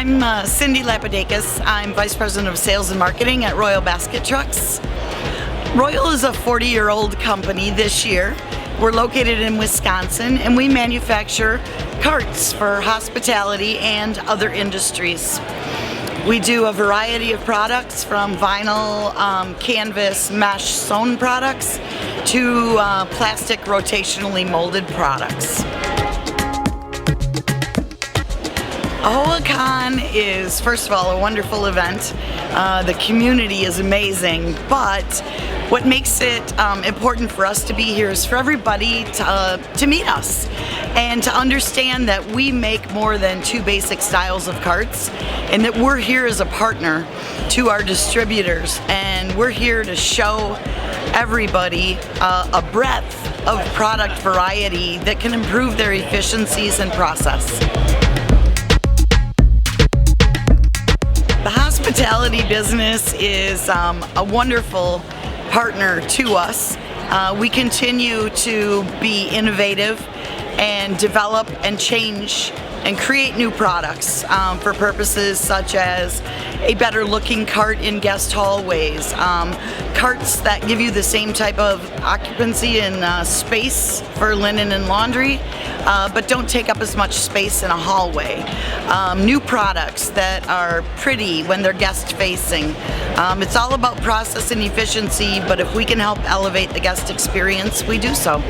I'm Cindy Lapidakis. I'm Vice President of Sales and Marketing at Royal Basket Trucks. Royal is a 40-year-old company this year. We're located in Wisconsin and we manufacture carts for hospitality and other industries. We do a variety of products from vinyl, canvas, mesh, sewn products to plastic rotationally molded products. AAHOACON is, first of all, a wonderful event. The community is amazing, but what makes it important for us to be here is for everybody to meet us and to understand that we make more than two basic styles of carts and that we're here as a partner to our distributors, and we're here to show everybody a breadth of product variety that can improve their efficiencies and process. The hospitality business is a wonderful partner to us. We continue to be innovative and develop and change and create new products for purposes such as a better looking cart in guest hallways, carts that give you the same type of occupancy and space for linen and laundry, but don't take up as much space in a hallway. New products that are pretty when they're guest facing. It's all about process and efficiency, but if we can help elevate the guest experience, we do so.